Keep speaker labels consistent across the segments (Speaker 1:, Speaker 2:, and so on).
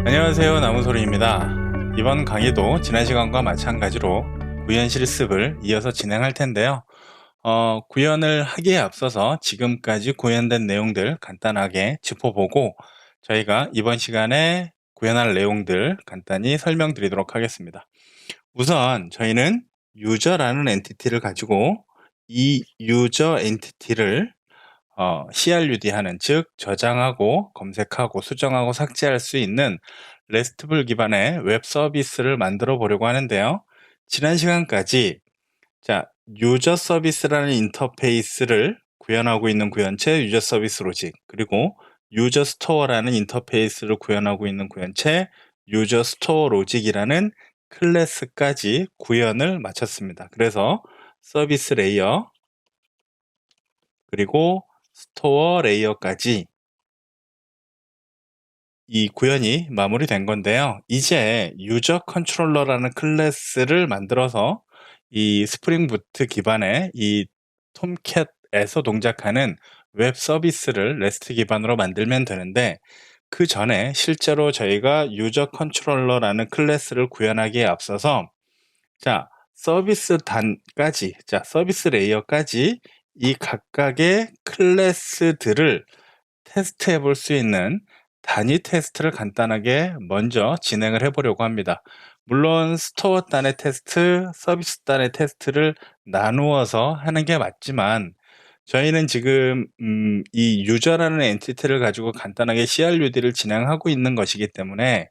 Speaker 1: 안녕하세요. 나무소리입니다. 이번 강의도 지난 시간과 마찬가지로 구현 실습을 이어서 진행할 텐데요. 구현을 하기에 앞서서 지금까지 구현된 내용들 간단하게 짚어보고 저희가 이번 시간에 구현할 내용들 간단히 설명드리도록 하겠습니다. 우선 저희는 유저라는 엔티티를 가지고 이 유저 엔티티를 CRUD 하는, 즉 저장하고 검색하고 수정하고 삭제할 수 있는 RESTful 기반의 웹 서비스를 만들어 보려고 하는데요. 지난 시간까지 유저 서비스라는 인터페이스를 구현하고 있는 구현체 유저 서비스 로직, 그리고 유저 스토어라는 인터페이스를 구현하고 있는 구현체 유저 스토어 로직이라는 클래스까지 구현을 마쳤습니다. 그래서 서비스 레이어 그리고 스토어 레이어까지 이 구현이 마무리된 건데요. 이제 유저 컨트롤러라는 클래스를 만들어서 이 스프링 부트 기반의 이 톰캣에서 동작하는 웹 서비스를 레스트 기반으로 만들면 되는데, 그 전에 실제로 저희가 유저 컨트롤러라는 클래스를 구현하기에 앞서서 서비스 단까지, 서비스 레이어까지 이 각각의 클래스들을 테스트해 볼 수 있는 단위 테스트를 간단하게 먼저 진행을 해 보려고 합니다. 물론 스토어 단의 테스트, 서비스 단의 테스트를 나누어서 하는 게 맞지만, 저희는 지금 이 유저라는 엔티티를 가지고 간단하게 CRUD를 진행하고 있는 것이기 때문에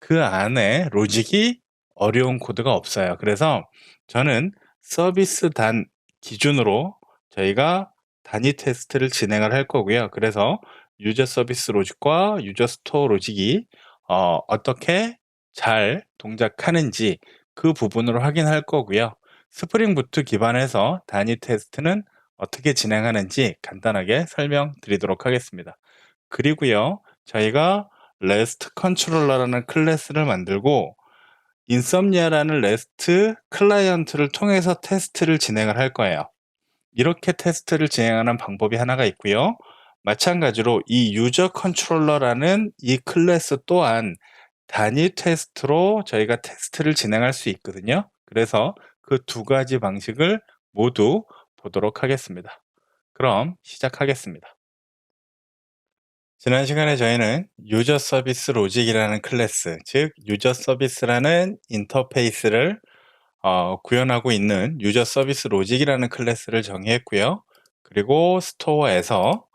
Speaker 1: 그 안에 로직이 어려운 코드가 없어요. 그래서 저는 서비스 단 기준으로 저희가 단위 테스트를 진행을 할 거고요. 그래서 유저 서비스 로직과 유저 스토어 로직이 어떻게 잘 동작하는지 그 부분으로 확인할 거고요. 스프링 부트 기반에서 단위 테스트는 어떻게 진행하는지 간단하게 설명드리도록 하겠습니다. 그리고요, 저희가 REST 컨트롤러라는 클래스를 만들고 인썸니아라는 REST 클라이언트를 통해서 테스트를 진행을 할 거예요. 이렇게 테스트를 진행하는 방법이 하나가 있고요. 마찬가지로 이 유저 컨트롤러라는 이 클래스 또한 단위 테스트로 저희가 테스트를 진행할 수 있거든요. 그래서 그 두 가지 방식을 모두 보도록 하겠습니다. 그럼 시작하겠습니다. 지난 시간에 저희는 유저 서비스 로직이라는 클래스, 즉 유저 서비스라는 인터페이스를 구현하고 있는 유저 서비스 로직이라는 클래스를 정의했고요. 그리고 스토어에서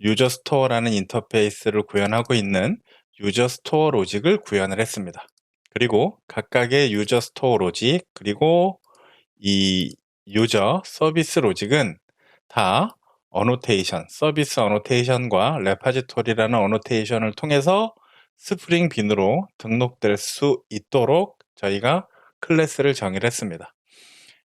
Speaker 1: 유저 스토어라는 인터페이스를 구현하고 있는 유저 스토어 로직을 구현을 했습니다. 그리고 각각의 유저 스토어 로직 그리고 이 유저 서비스 로직은 다 어노테이션, 서비스 어노테이션과 레파지토리라는 어노테이션을 통해서 스프링 빈으로 등록될 수 있도록 저희가 클래스를 정의를 했습니다.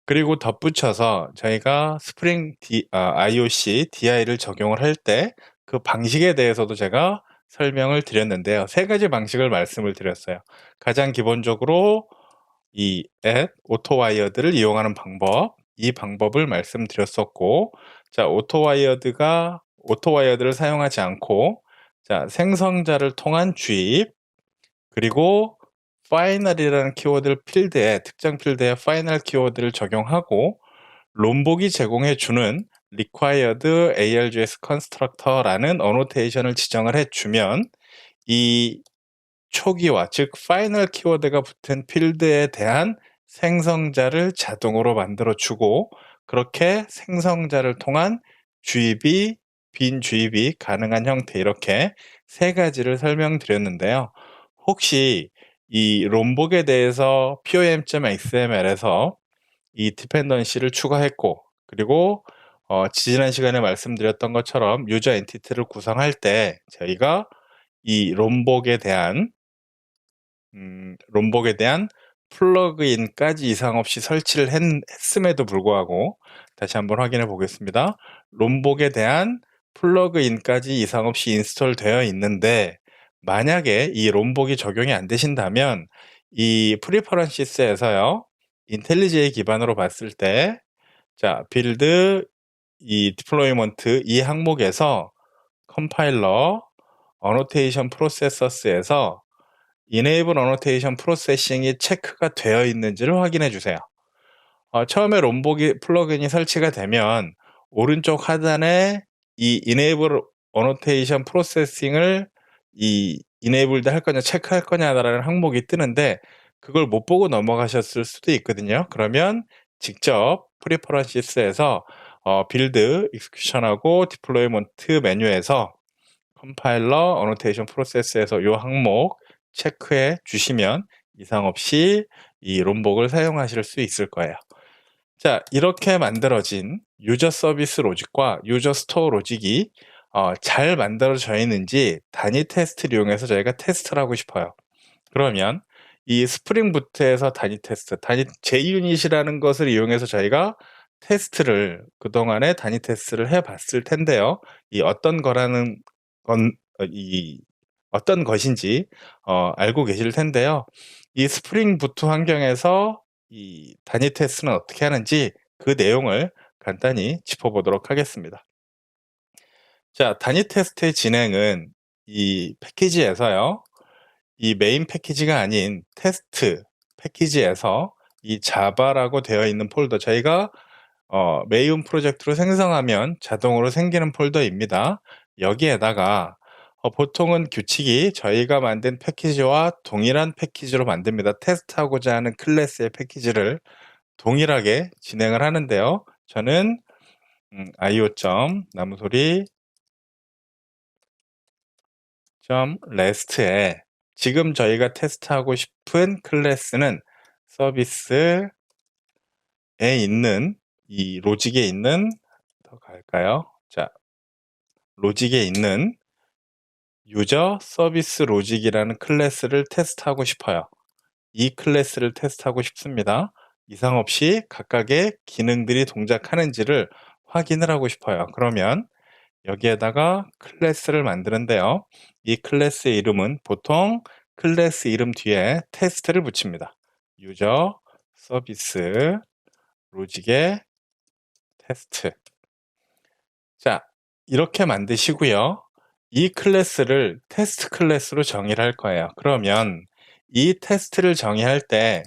Speaker 1: 그리고 덧붙여서 저희가 스프링 IOC DI를 적용을 할 때 그 방식에 대해서도 제가 설명을 드렸는데요. 세 가지 방식을 말씀을 드렸어요. 가장 기본적으로 이 add 오토와이어드를 이용하는 방법, 이 방법을 말씀드렸었고, 오토와이어드를 사용하지 않고 생성자를 통한 주입, 그리고 final이라는 키워드를 특정 필드에 final 키워드를 적용하고 롬복이 제공해 주는 required ARGS constructor라는 어노테이션을 지정을 해 주면 이 초기화, 즉 파이널 키워드가 붙은 필드에 대한 생성자를 자동으로 만들어 주고, 그렇게 생성자를 통한 주입이, 빈 주입이 가능한 형태, 이렇게 세 가지를 설명드렸는데요. 혹시 이 롬복에 대해서 pom.xml에서 이 디펜던시를 추가했고, 그리고 지난 시간에 말씀드렸던 것처럼 유저 엔티티를 구성할 때 저희가 이 롬복에 대한 플러그인까지 이상 없이 설치를 했음에도 불구하고, 다시 한번 확인해 보겠습니다. 롬복에 대한 플러그인까지 이상 없이 인스톨 되어 있는데, 만약에 이 롬복이 적용이 안 되신다면 이 프리퍼런시스에서요, 인텔리제이 기반으로 봤을 때 빌드 이 디플로이먼트 이 항목에서 컴파일러 어노테이션 프로세서스에서 Enable Annotation Processing이 체크가 되어 있는지를 확인해 주세요. 처음에 롬보기 플러그인이 설치가 되면 오른쪽 하단에 이 Enable Annotation Processing을 Enabled할 거냐 체크할 거냐라는 항목이 뜨는데 그걸 못 보고 넘어가셨을 수도 있거든요. 그러면 직접 Preferences에서 빌드, 익스큐션하고 디플로이먼트 메뉴에서 컴파일러, 어노테이션 프로세스에서 이 항목 체크해 주시면 이상 없이 이 롬복을 사용하실 수 있을 거예요. 자, 이렇게 만들어진 유저 서비스 로직과 유저 스토어 로직이 잘 만들어져 있는지 단위 테스트를 이용해서 저희가 테스트를 하고 싶어요. 그러면 이 스프링 부트에서 단위 테스트, JUnit이라는 것을 이용해서 저희가 테스트를 그동안에 단위 테스트를 해봤을 텐데요. 이 어떤 거라는 건, 어떤 것인지 알고 계실 텐데요. 이 스프링 부트 환경에서 이 단위 테스트는 어떻게 하는지 그 내용을 간단히 짚어보도록 하겠습니다. 자, 단위 테스트의 진행은 이 패키지에서요. 이 메인 패키지가 아닌 테스트 패키지에서 이 자바라고 되어 있는 폴더, 저희가 메인 프로젝트로 생성하면 자동으로 생기는 폴더입니다. 여기에다가 보통은 규칙이 저희가 만든 패키지와 동일한 패키지로 만듭니다. 테스트하고자 하는 클래스의 패키지를 동일하게 진행을 하는데요. 저는 io.나무소리 .rest에 지금 저희가 테스트하고 싶은 클래스는 서비스에 있는 이 로직에 있는 더 갈까요? 자, 로직에 있는 유저 서비스 로직이라는 클래스를 테스트하고 싶어요. 이 클래스를 테스트하고 싶습니다. 이상 없이 각각의 기능들이 동작하는지를 확인을 하고 싶어요. 그러면 여기에다가 클래스를 만드는데요. 이 클래스의 이름은 보통 클래스 이름 뒤에 테스트를 붙입니다. 유저 서비스 로직의 테스트. 자, 이렇게 만드시고요. 이 클래스를 테스트 클래스로 정의를 할 거예요. 그러면 이 테스트를 정의할 때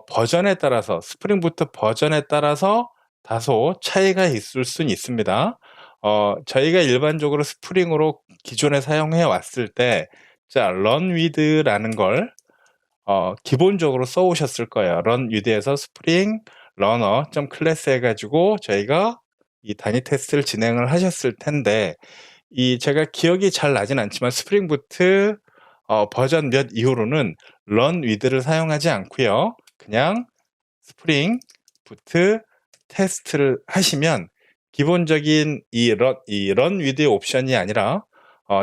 Speaker 1: 버전에 따라서 스프링 부트 버전에 따라서 다소 차이가 있을 수는 있습니다. 저희가 일반적으로 스프링으로 기존에 사용해 왔을 때 자, run with라는 걸 기본적으로 써 오셨을 거예요. run with에서 스프링 러너 클래스 해가지고 저희가 이 단위 테스트를 진행을 하셨을 텐데 이 제가 기억이 잘 나진 않지만 스프링 부트 버전 몇 이후로는 run with를 사용하지 않고요. 그냥 스프링 부트 테스트를 하시면 기본적인 이 run with의 옵션이 아니라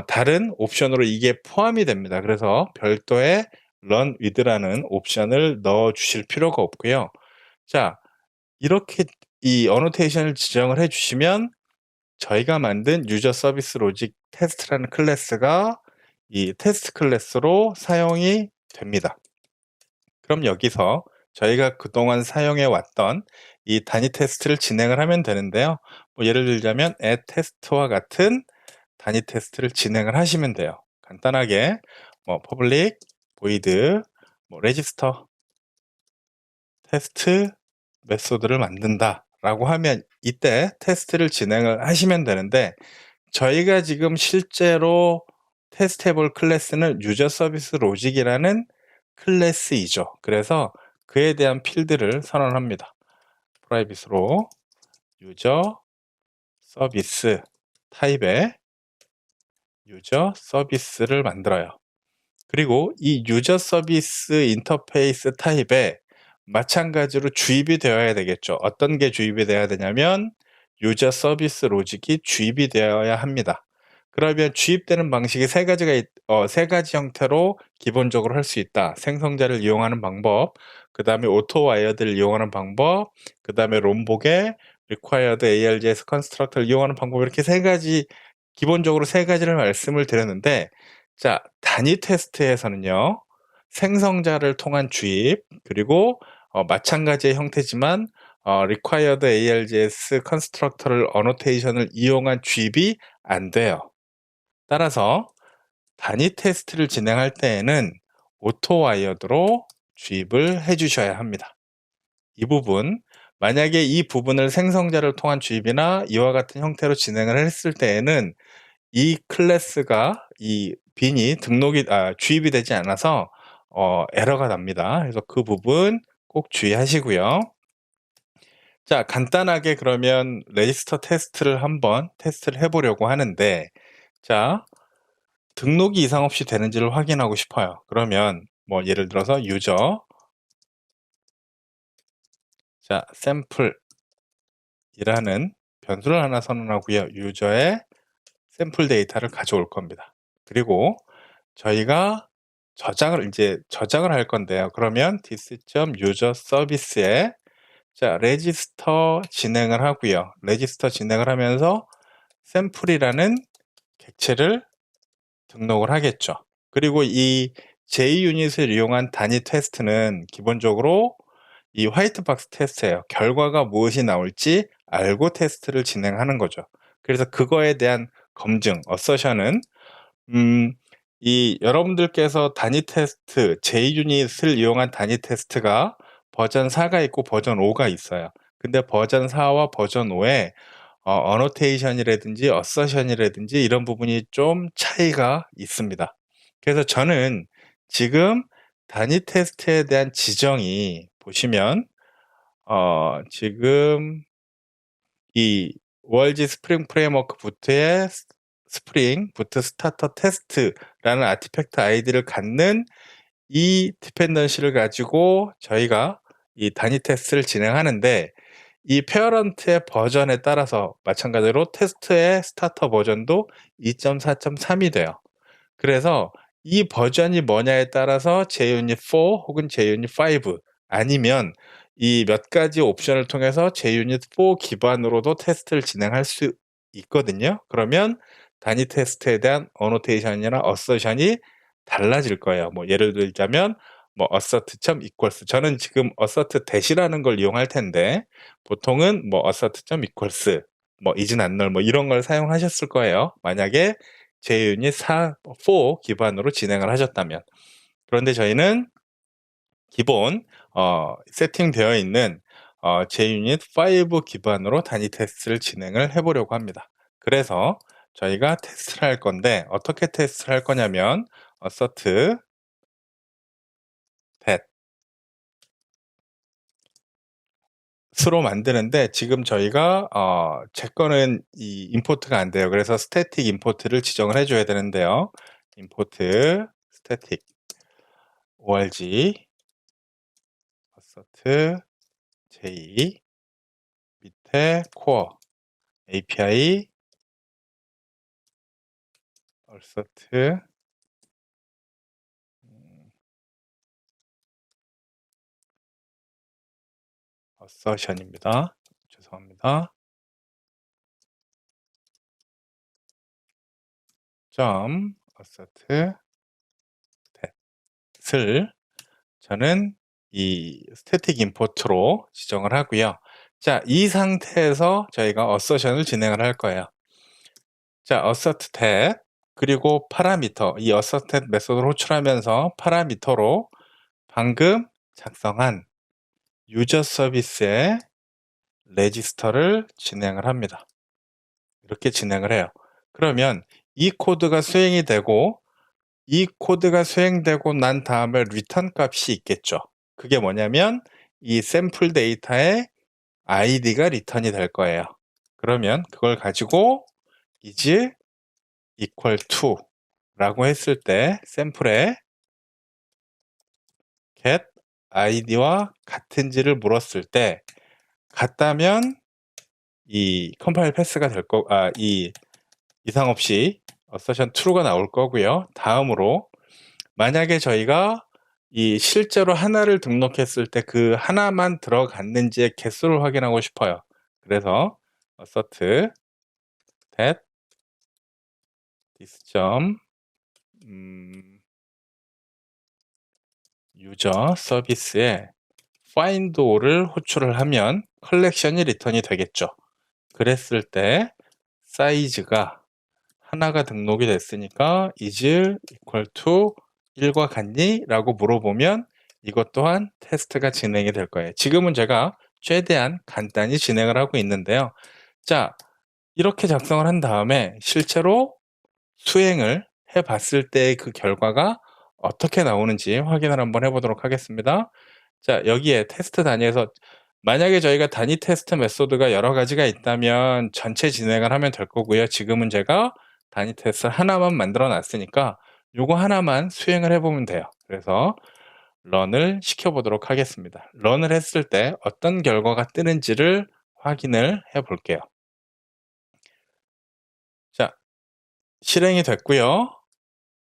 Speaker 1: 다른 옵션으로 이게 포함이 됩니다. 그래서 별도의 run with라는 옵션을 넣어 주실 필요가 없고요. 자, 이렇게 이 어노테이션을 지정을 해 주시면 저희가 만든 유저 서비스 로직 테스트라는 클래스가 이 테스트 클래스로 사용이 됩니다. 그럼 여기서 저희가 그동안 사용해 왔던 이 단위 테스트를 진행을 하면 되는데요. 뭐 예를 들자면 add test와 같은 단위 테스트를 진행을 하시면 돼요. 간단하게 뭐 public void 뭐 register 테스트 메소드를 만든다 라고 하면 이때 테스트를 진행을 하시면 되는데 저희가 지금 실제로 테스트해 볼 클래스는 유저 서비스 로직이라는 클래스이죠. 그래서 그에 대한 필드를 선언합니다. 프라이빗으로 유저 서비스 타입의 유저 서비스를 만들어요. 그리고 이 유저 서비스 인터페이스 타입에 마찬가지로 주입이 되어야 되겠죠. 어떤 게 주입이 되어야 되냐면 유저 서비스 로직이 주입이 되어야 합니다. 그러면 주입되는 방식이 세 가지 형태로 기본적으로 할 수 있다. 생성자를 이용하는 방법, 그 다음에 오토 와이어드를 이용하는 방법, 그 다음에 롬복의 required ALJS 컨스트럭터를 이용하는 방법, 이렇게 기본적으로 세 가지를 말씀을 드렸는데, 자, 단위 테스트에서는요, 생성자를 통한 주입, 그리고 마찬가지의 형태지만 required ALJS 컨스트럭터를 어노테이션을 이용한 주입이 안 돼요. 따라서 단위 테스트를 진행할 때에는 오토 와이어드로 주입을 해 주셔야 합니다. 이 부분, 만약에 이 부분을 생성자를 통한 주입이나 이와 같은 형태로 진행을 했을 때에는 이 클래스가 이 빈이 주입이 되지 않아서 에러가 납니다. 그래서 그 부분 꼭 주의하시고요. 자, 간단하게 그러면 레지스터 테스트를 한번 테스트를 해 보려고 하는데, 자, 등록이 이상 없이 되는지를 확인하고 싶어요. 그러면 뭐 예를 들어서 유저, 자, 샘플이라는 변수를 하나 선언하고요. 유저의 샘플 데이터를 가져올 겁니다. 그리고 저희가 저장을 할 건데요. 그러면 this.user_service에 자, 레지스터 진행을 하고요. 레지스터 진행을 하면서 샘플이라는 객체를 등록을 하겠죠. 그리고 이 JUnit을 이용한 단위 테스트는 기본적으로 이 화이트 박스 테스트예요. 결과가 무엇이 나올지 알고 테스트를 진행하는 거죠. 그래서 그거에 대한 검증, 어서션은 이 여러분들께서 단위 테스트, JUnit을 이용한 단위 테스트가 버전 4가 있고 버전 5가 있어요. 근데 버전 4와 버전 5에 어노테이션이라든지 어서션이라든지 이런 부분이 좀 차이가 있습니다. 그래서 저는 지금 단위 테스트에 대한 지정이 보시면 지금 이 월지 스프링 프레임워크 부트의 스프링 부트 스타터 테스트라는 아티팩트 아이디를 갖는 이 디펜던시를 가지고 저희가 이 단위 테스트를 진행하는데, 이 페어런트의 버전에 따라서 마찬가지로 테스트의 스타터 버전도 2.4.3이 돼요. 그래서 이 버전이 뭐냐에 따라서 JUnit 4 혹은 JUnit 5 아니면 이 몇 가지 옵션을 통해서 JUnit 4 기반으로도 테스트를 진행할 수 있거든요. 그러면 단위 테스트에 대한 어노테이션이나 어서션이 달라질 거예요. 뭐 예를 들자면 뭐 assert.equals, 저는 지금 assert-이라는 걸 이용할 텐데 보통은 뭐 assert.equals, 뭐 is not null 뭐 이런 걸 사용하셨을 거예요. 만약에 JUnit 4 기반으로 진행을 하셨다면. 그런데 저희는 기본 세팅되어 있는 JUnit 5 기반으로 단위 테스트를 진행을 해 보려고 합니다. 그래서 저희가 테스트를 할 건데 어떻게 테스트를 할 거냐면 assert that 스로 만드는데, 지금 저희가 제 거는 이 임포트가 안 돼요. 그래서 스태틱 임포트를 지정을 해 줘야 되는데요. 임포트 스태틱 org assert j 밑에 코어 API assert assertion입니다. 죄송합니다. assert that을 저는 이 스태틱 임포트로 지정을 하고요. 자, 이 상태에서 저희가 assertion을 진행을 할 거예요. 자, assert that 그리고 파라미터, 이 assert that 메소드를 호출하면서 파라미터로 방금 작성한 유저 서비스의 레지스터를 진행을 합니다. 이렇게 진행을 해요. 그러면 이 코드가 수행이 되고, 이 코드가 수행되고 난 다음에 리턴 값이 있겠죠. 그게 뭐냐면 이 샘플 데이터의 아이디가 리턴이 될 거예요. 그러면 그걸 가지고 is equal to 라고 했을 때 샘플에 get id와 같은지를 물었을 때 같다면 이 컴파일 패스가 될 이 이상 없이 assertion true가 나올 거고요. 다음으로 만약에 저희가 이 실제로 하나를 등록했을 때 그 하나만 들어갔는지의 개수를 확인하고 싶어요. 그래서 assert that this user 서비스에 find all을 호출을 하면 컬렉션이 리턴이 되겠죠. 그랬을 때 사이즈가 하나가 등록이 됐으니까 is equal to "1과 같니?" 라고 물어보면 이것 또한 테스트가 진행이 될 거예요. 지금은 제가 최대한 간단히 진행을 하고 있는데요. 자, 이렇게 작성을 한 다음에 실제로 수행을 해 봤을 때 그 결과가 어떻게 나오는지 확인을 한번 해 보도록 하겠습니다. 자, 여기에 테스트 단위에서 만약에 저희가 단위 테스트 메소드가 여러 가지가 있다면 전체 진행을 하면 될 거고요. 지금은 제가 단위 테스트 하나만 만들어 놨으니까 요거 하나만 수행을 해 보면 돼요. 그래서 런을 시켜 보도록 하겠습니다. 런을 했을 때 어떤 결과가 뜨는지를 확인을 해 볼게요. 자, 실행이 됐고요.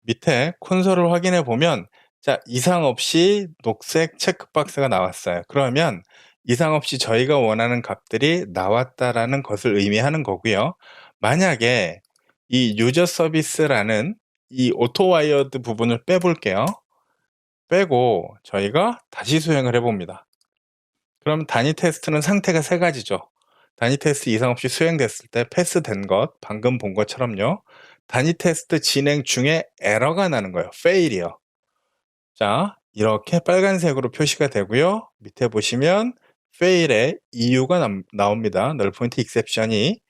Speaker 1: 밑에 콘솔을 확인해 보면 자, 이상 없이 녹색 체크박스가 나왔어요. 그러면 이상 없이 저희가 원하는 값들이 나왔다라는 것을 의미하는 거고요. 만약에 이 유저 서비스라는 이 오토 와이어드 부분을 빼볼게요. 빼고 저희가 다시 수행을 해봅니다. 그럼 단위 테스트는 상태가 세 가지죠. 단위 테스트 이상 없이 수행됐을 때 패스된 것, 방금 본 것처럼요. 단위 테스트 진행 중에 에러가 나는 거예요. fail이요. 자, 이렇게 빨간색으로 표시가 되고요. 밑에 보시면 fail의 이유가 나옵니다. null point exception이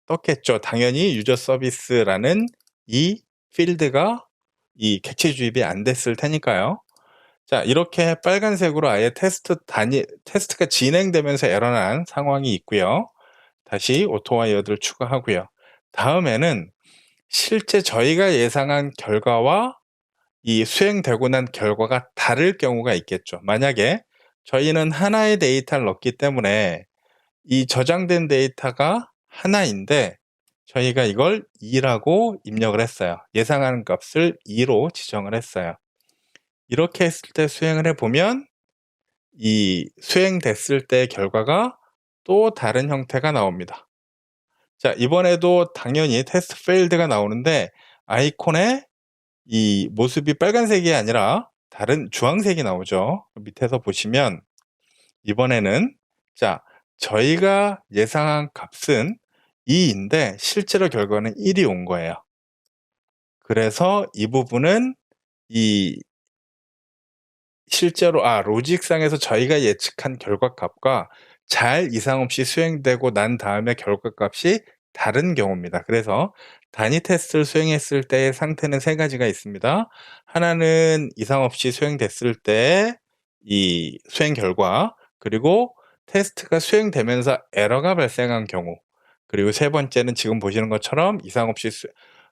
Speaker 1: 떴겠죠. 당연히 유저 서비스라는 이 필드가 이 객체 주입이 안 됐을 테니까요. 자, 이렇게 빨간색으로 아예 테스트가 진행되면서 에러난 상황이 있고요. 다시 오토 와이어드를 추가하고요. 다음에는 실제 저희가 예상한 결과와 이 수행되고 난 결과가 다를 경우가 있겠죠. 만약에 저희는 하나의 데이터를 넣기 때문에 이 저장된 데이터가 하나인데 저희가 이걸 2라고 입력을 했어요. 예상하는 값을 2로 지정을 했어요. 이렇게 했을 때 수행을 해보면 이 수행됐을 때 결과가 또 다른 형태가 나옵니다. 자, 이번에도 당연히 테스트 페일드가 나오는데 아이콘에 이 모습이 빨간색이 아니라 다른 주황색이 나오죠. 밑에서 보시면 이번에는 자, 저희가 예상한 값은 2인데 실제로 결과는 1이 온 거예요. 그래서 이 부분은 이 실제로 로직상에서 저희가 예측한 결과값과 잘 이상 없이 수행되고 난 다음에 결과값이 다른 경우입니다. 그래서 단위 테스트를 수행했을 때의 상태는 세 가지가 있습니다. 하나는 이상 없이 수행됐을 때 이 수행 결과, 그리고 테스트가 수행되면서 에러가 발생한 경우, 그리고 세 번째는 지금 보시는 것처럼 이상 없이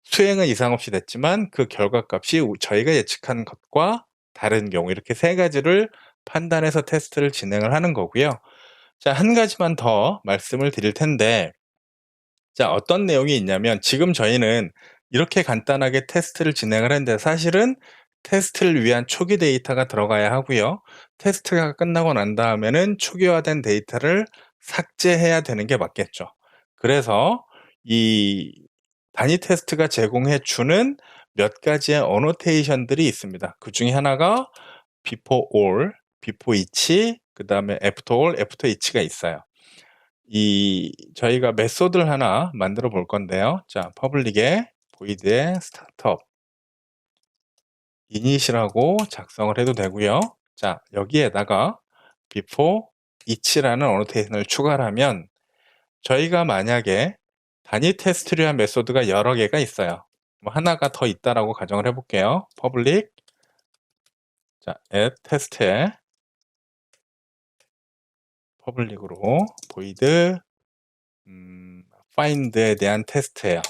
Speaker 1: 수행은 이상 없이 됐지만 그 결과값이 저희가 예측한 것과 다른 경우, 이렇게 세 가지를 판단해서 테스트를 진행을 하는 거고요. 자, 한 가지만 더 말씀을 드릴 텐데 자, 어떤 내용이 있냐면 지금 저희는 이렇게 간단하게 테스트를 진행을 했는데 사실은 테스트를 위한 초기 데이터가 들어가야 하고요. 테스트가 끝나고 난 다음에는 초기화된 데이터를 삭제해야 되는 게 맞겠죠. 그래서 이 단위 테스트가 제공해 주는 몇 가지의 어노테이션들이 있습니다. 그중에 하나가 before all, before each, 그다음에 after all, after each가 있어요. 이 저희가 메소드를 하나 만들어 볼 건데요. 자, 퍼블릭에 void에 startup init이라고 작성을 해도 되고요. 자, 여기에다가 before each라는 어노테이션을 추가를 하면 저희가 만약에 단위 테스트를 위한 메소드가 여러 개가 있어요. 뭐 하나가 더 있다라고 가정을 해 볼게요. 퍼블릭 자, add test에 퍼블릭으로 void find에 대한 테스트예요.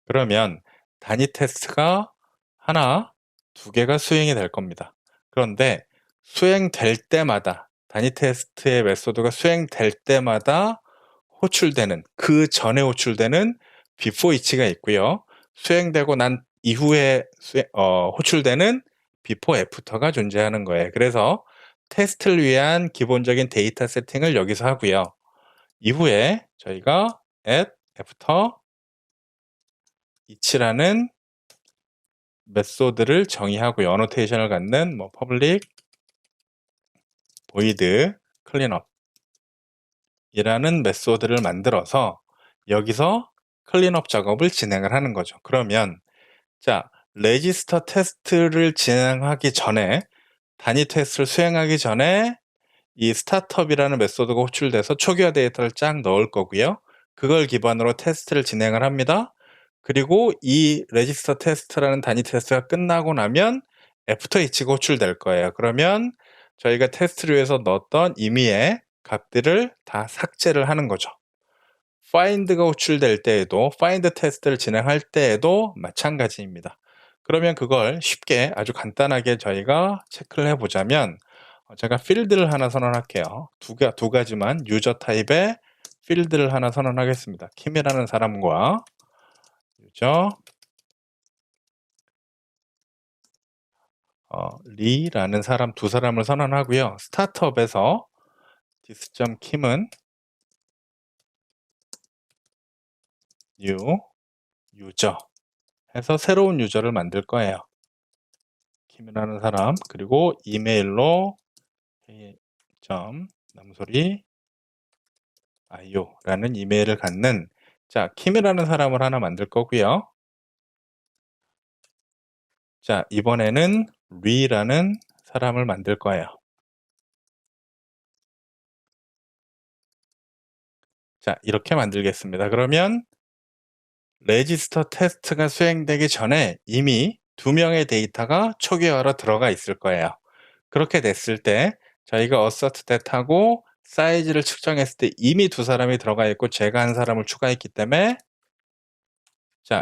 Speaker 1: 그러면 단위 테스트가 하나, 두 개가 수행이 될 겁니다. 그런데 수행될 때마다 단위 테스트의 메소드가 수행될 때마다 호출되는 그 전에 호출되는 before each가 있고요. 수행되고 난 이후에 호출되는 before after가 존재하는 거예요. 그래서 테스트를 위한 기본적인 데이터 세팅을 여기서 하고요. 이후에 저희가 at, after, each라는 메소드를 정의하고요. 어노테이션을 갖는 뭐 public void cleanup 이라는 메소드를 만들어서 여기서 클린업 작업을 진행을 하는 거죠. 그러면 자, 레지스터 테스트를 진행하기 전에 단위 테스트를 수행하기 전에 이 스타트업이라는 메소드가 호출돼서 초기화 데이터를 쫙 넣을 거고요. 그걸 기반으로 테스트를 진행을 합니다. 그리고 이 레지스터 테스트라는 단위 테스트가 끝나고 나면 애프터 H가 호출될 거예요. 그러면 저희가 테스트를 위해서 넣었던 임의의 값들을 다 삭제를 하는 거죠. find가 호출될 때에도 find 테스트를 진행할 때에도 마찬가지입니다. 그러면 그걸 쉽게 아주 간단하게 저희가 체크를 해 보자면 제가 필드를 하나 선언할게요. 두 가지만 유저 타입의 필드를 하나 선언하겠습니다. 킴이라는 사람과 유저 리라는 사람 두 사람을 선언하고요. 스타트업에서 this.kim은 new 유저 해서 새로운 유저를 만들 거예요. 킴이라는 사람 그리고 이메일로 nam소리 io라는 이메일을 갖는 킴이라는 사람을 하나 만들 거고요. 이번에는 리라는 사람을 만들 거예요. 이렇게 만들겠습니다. 그러면 레지스터 테스트가 수행되기 전에 이미 2명의 데이터가 초기화로 들어가 있을 거예요. 그렇게 됐을 때 저희가 assert that 하고 사이즈를 측정했을 때 이미 2사람이 들어가 있고 제가 한 사람을 추가했기 때문에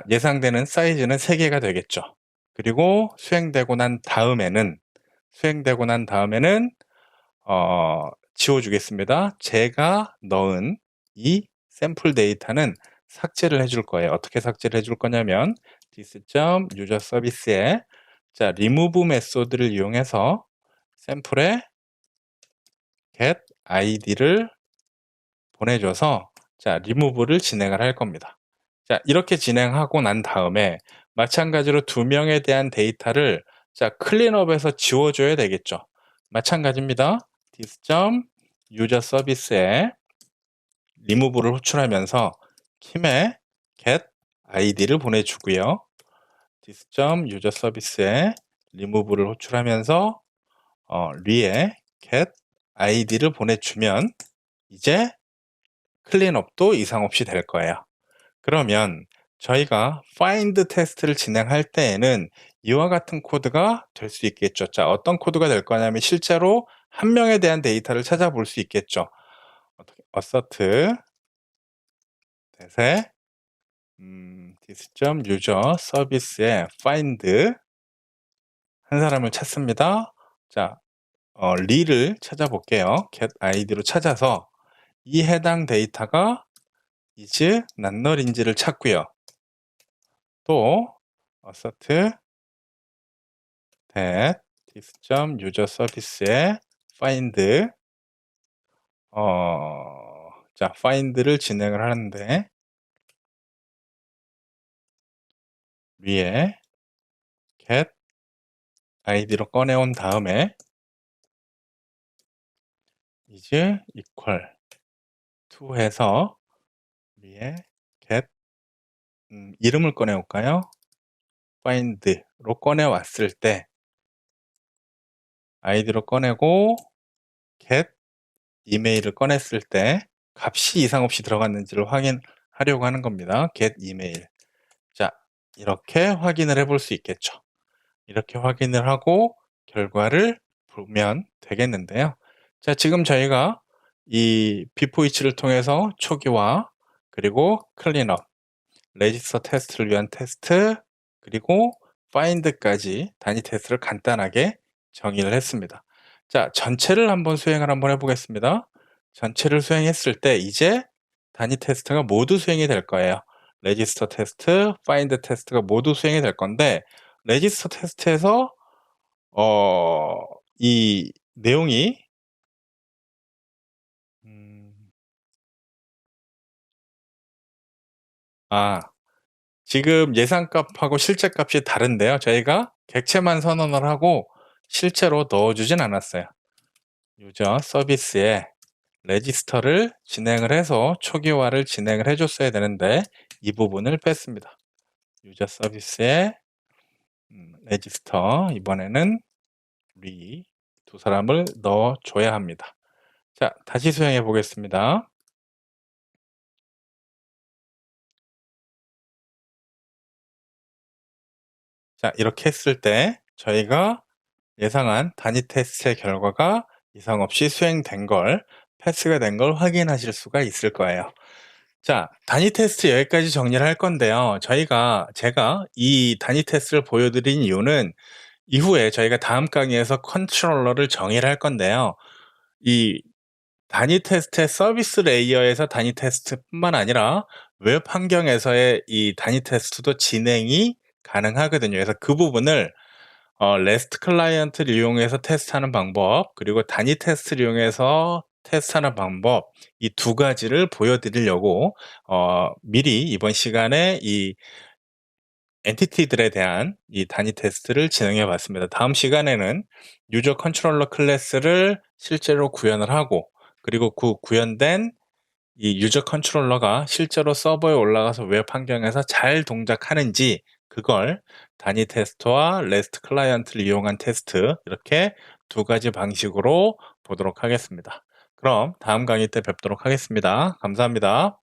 Speaker 1: 예상되는 사이즈는 3개가 되겠죠. 그리고 수행되고 난 다음에는 지워주겠습니다. 제가 넣은 이 샘플 데이터는 삭제를 해줄 거예요. 어떻게 삭제를 해줄 거냐면 this.userservice에 remove 메소드를 이용해서 샘플에 get id를 보내줘서 remove를 진행을 할 겁니다. 이렇게 진행하고 난 다음에 마찬가지로 2명에 대한 데이터를 클린업에서 지워줘야 되겠죠. 마찬가지입니다. this.userservice에 remove를 호출하면서 킴에 get id를 보내주고요. this.userservice에 remove를 호출하면서 리에 get id를 보내주면 이제 클린업도 이상 없이 될 거예요. 그러면 저희가 find 테스트를 진행할 때에는 이와 같은 코드가 될 수 있겠죠. 어떤 코드가 될 거냐면 실제로 한 명에 대한 데이터를 찾아볼 수 있겠죠. assert that에 this.user 서비스에 find 한 사람을 찾습니다. 리를 찾아볼게요. get id로 찾아서 이 해당 데이터가 is 낱널인지를 찾고요. 또 assert that this.userservice에 find find를 진행을 하는데 위에 get id로 꺼내온 다음에 is equal to 해서 위에 get 이름을 꺼내올까요? find로 꺼내왔을 때 id로 꺼내고 get 이메일을 꺼냈을 때 값이 이상 없이 들어갔는지를 확인하려고 하는 겁니다. get 이메일. 이렇게 확인을 해볼 수 있겠죠. 이렇게 확인을 하고 결과를 보면 되겠는데요. 지금 저희가 이 비포이치를 통해서 초기화 그리고 클린업, 레지스터 테스트를 위한 테스트 그리고 find까지 단위 테스트를 간단하게 정의를 했습니다. 전체를 한번 수행을 한번 해보겠습니다. 전체를 수행했을 때 이제 단위 테스트가 모두 수행이 될 거예요. 레지스터 테스트, find 테스트가 모두 수행이 될 건데 레지스터 테스트에서 이 내용이 지금 예상값하고 실제값이 다른데요. 저희가 객체만 선언을 하고 실제로 넣어주진 않았어요. 유저 서비스에 레지스터를 진행을 해서 초기화를 진행을 해줬어야 되는데 이 부분을 뺐습니다. 유저 서비스에 레지스터 이번에는 우리 두 사람을 넣어 줘야 합니다. 자, 다시 수행해 보겠습니다. 자, 이렇게 했을 때 저희가 예상한 단위 테스트의 결과가 이상 없이 수행된 걸, 패스가 된 걸 확인하실 수가 있을 거예요. 자, 단위 테스트 여기까지 정리를 할 건데요. 제가 이 단위 테스트를 보여드린 이유는 이후에 저희가 다음 강의에서 컨트롤러를 정의를 할 건데요. 이 단위 테스트의 서비스 레이어에서 단위 테스트뿐만 아니라 웹 환경에서의 이 단위 테스트도 진행이 가능하거든요. 그래서 그 부분을 REST 클라이언트를 이용해서 테스트하는 방법, 그리고 단위 테스트를 이용해서 테스트하는 방법, 이 두 가지를 보여드리려고 미리 이번 시간에 이 엔티티들에 대한 이 단위 테스트를 진행해 봤습니다. 다음 시간에는 유저 컨트롤러 클래스를 실제로 구현을 하고, 그리고 그 구현된 이 유저 컨트롤러가 실제로 서버에 올라가서 웹 환경에서 잘 동작하는지, 그걸 단위 테스트와 REST 클라이언트를 이용한 테스트, 이렇게 두 가지 방식으로 보도록 하겠습니다. 그럼 다음 강의 때 뵙도록 하겠습니다. 감사합니다.